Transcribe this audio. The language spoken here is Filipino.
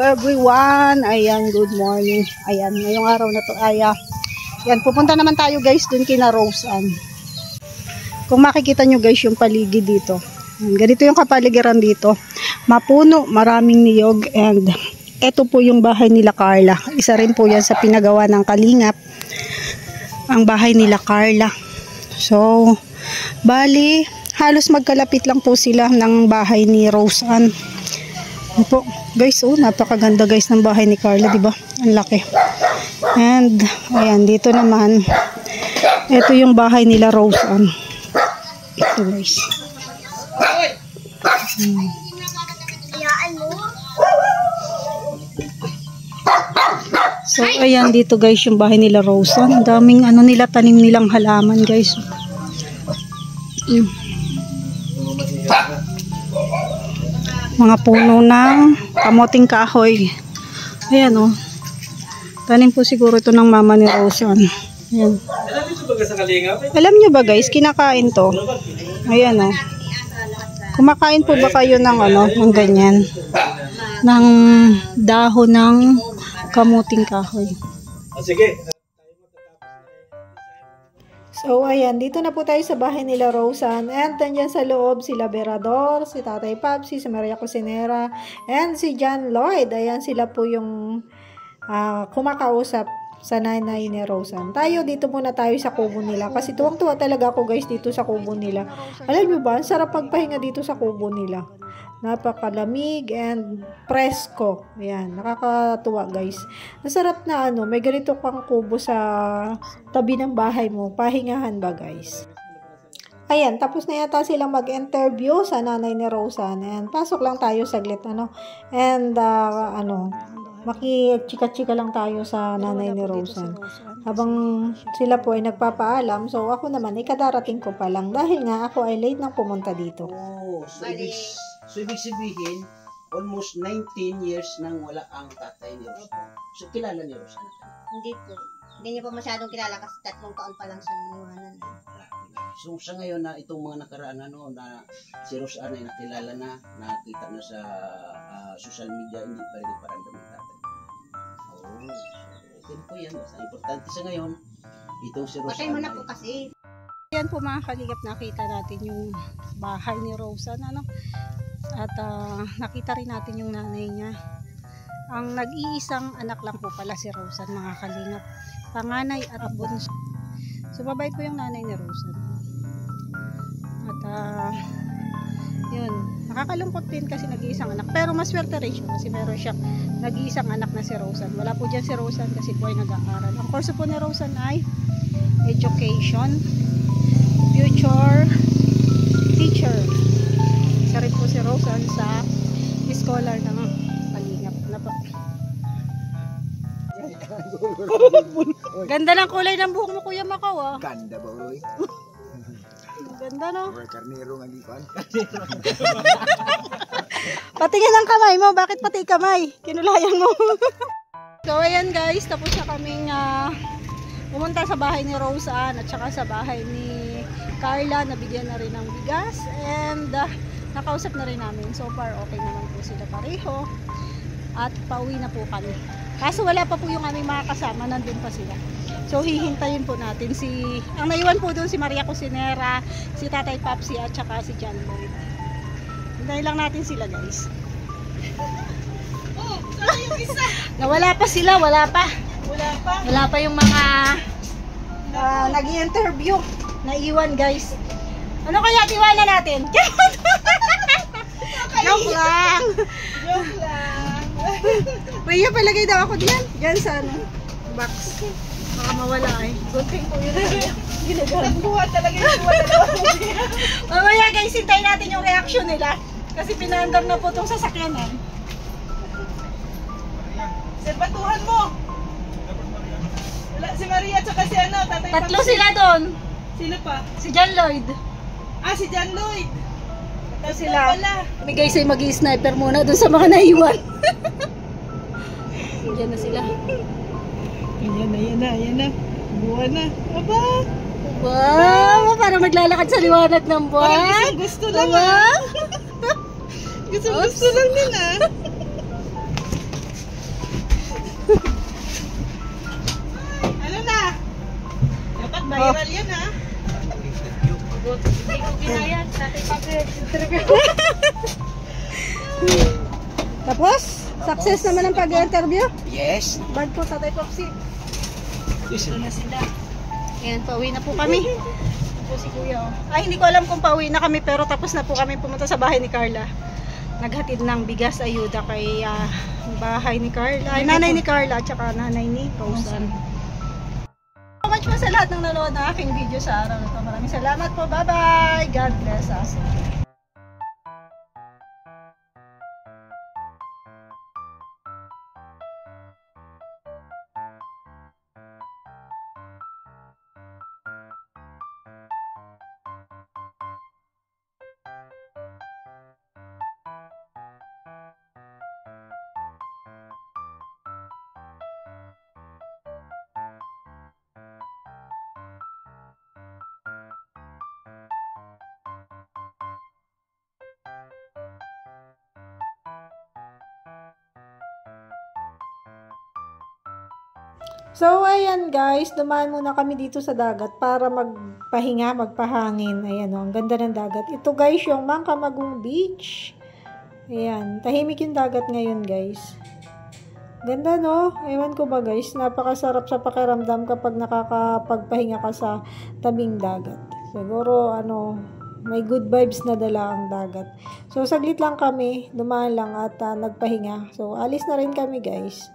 everyone. Ayan, good morning. Ayan, ngayong araw na to ay yan, pupunta naman tayo guys dun kina Rose Ann. Kung makikita nyo guys yung paligid dito. Ganito yung kapaligiran dito. Mapuno, maraming niyog, and eto po yung bahay nila Carla. Isa rin po yan sa pinagawa ng Kalingap. Ang bahay nila Carla. So, bali, halos magkalapit lang po sila ng bahay ni Rose Ann. Po, guys, oh, napakaganda guys ng bahay ni Carla, di ba? Ang laki. And ayan, dito naman ito yung bahay nila Rose Ann. Ito guys. So ayan, dito guys yung bahay nila Rose Ann. Ang daming ano nila, tanim nilang halaman guys. Mga puno ng kamoting kahoy. Ayan o. Tanim po siguro ito ng mama ni Rose Ann. Ayan. Alam nyo ba guys, kinakain to. Ayan o. Kumakain po ba kayo ng ano, ng ganyan? Ng dahon ng kamoting kahoy. Sige. So, ayan, dito na po tayo sa bahay nila Rose Ann. And dyan sa loob, sila Berador, si Tatay Papsi, si Maria Cusinera, and si John Lloyd. Ayan, sila po yung kumakausap sa nanay ni Rose Ann. Tayo, dito muna tayo sa kubo nila. Kasi tuwang-tuwa talaga ako guys dito sa kubo nila. Alam nyo ba, sarap pagpahinga dito sa kubo nila. Napakalamig and presko. Ayan, nakakatuwa guys. Masarap na ano, may ganito kang kubo sa tabi ng bahay mo. Pahingahan ba guys? Ayan, tapos na yata silang mag-interview sa nanay ni Rose Ann. Ayan, pasok lang tayo saglit ano. And makikika-chika lang tayo sa nanay ni Rose Ann. Habang sila po ay nagpapaalam, so ako naman ay kadarating ko pa lang dahil nga ako ay late nang pumunta dito. Oh, so ibig sabihin, almost 19 years nang wala ang tatay ni Rose Ann. So kilala ni Rose Ann? Hindi po. Hindi niya po masyadong kilala kasi 3 taon pa lang siya niwanan. So sa ngayon na itong mga nakaraan ano, na si Rose Ann ay nakilala na, nakita na sa social media, hindi pa rin iparamdam ng tatay. Oh, okay po yan. Basta importante sa ngayon, itong si Rose Ann. Patay mo na po kasi. Ayan po mga Kalingap, nakita natin yung bahay ni Rose Ann, ano? At nakita rin natin yung nanay niya. Ang nag-iisang anak lang po pala si Rose Ann, mga Kalingap. Panganay at bunso. So mabait po yung nanay ni Rose Ann. At yun, nakakalungkot din kasi nag-iisang anak. Pero maswerte rin siya kasi meron siya nag-iisang anak na si Rose Ann. Wala po dyan si Rose Ann kasi po ay nag-aaral. Ang kurso po ni Rose Ann ay education, future teacher. Isa rin po si Rose Ann sa scholar ng Kalingap. Ganda ng kulay ng buhok mo, Kuya Makaw, ah. Ganda ba, Uy? Ganda, no? Karnero nga gipan. Patingin ang kamay mo. Bakit pati kamay? Kinulayan mo. So, ayan guys. Tapos na kaming pumunta sa bahay ni Rose Ann at saka sa bahay ni Carla. Nabigyan na rin ng bigas. And nakausap na rin namin. So far, okay naman po sila pareho. At pauwi na po kami. Kaso wala pa po yung aming mga kasama. Nandun pa sila. So, hihintayin po natin ang naiwan po doon si Maria Cusinera, si Tatay Papsi at saka si John Lloyd. Hintayin lang natin sila guys. Oh, saan yung isa? Nawala pa sila, wala pa. Wala pa yung mga nag-i-interview. Naiwan guys. Ano kaya tiwala natin? Joke lang. Joke lang. Rhea, palagay daw ako diyan. Diyan sa box. Baka mawala eh. Good thing po yun. Nagbuhat talaga yung buhat. Mamaya guys, hintayin natin yung reaction nila. Kasi pinaandar na po itong sasakyanan. Sir, batuhan mo. Wala, si Maria tsaka si ano, Tatay Papsi. Tatlo sila doon. Sino pa? Si John Lloyd. Si John Lloyd. Tatlo sila. Kami guys ay mag-i-sniper muna doon sa mga naiwan. Diyan na sila. Ayan na. Buwan na. Aba! Wow! Parang naglalakad sa liwanag ng buwan. Parang gusto lang. Gusto lang nila. Viral yan ha. Hindi ko ginayat. Tatay pag-interview. Tapos, success naman ang pag-interview. Yes. Bag po, Tatay Popsi. Ito na sila. Ayan, pauwi na po kami. Ito po si Kuya. Oh. Ay, hindi ko alam kung pauwi na kami, pero tapos na po kami pumunta sa bahay ni Carla. Naghatid ng bigas ayuda kay bahay ni Carla. Ay, nanay ni Carla at saka nanay ni Rosan. So much po sa lahat ng nanood ng aking video sa araw na ito. Maraming salamat po. Bye-bye. God bless us. So, ayan guys, dumaan muna kami dito sa dagat para magpahinga, magpahangin. Ayan o, ang ganda ng dagat. Ito guys, yung Mangkamagong Beach. Ayan, tahimik yung dagat ngayon guys. Ganda no? Ewan ko ba guys, napakasarap sa pakiramdam kapag nakakapagpahinga ka sa tabing dagat. Siguro, may good vibes na dala ang dagat. So, saglit lang kami, dumaan lang at nagpahinga. So, alis na rin kami guys.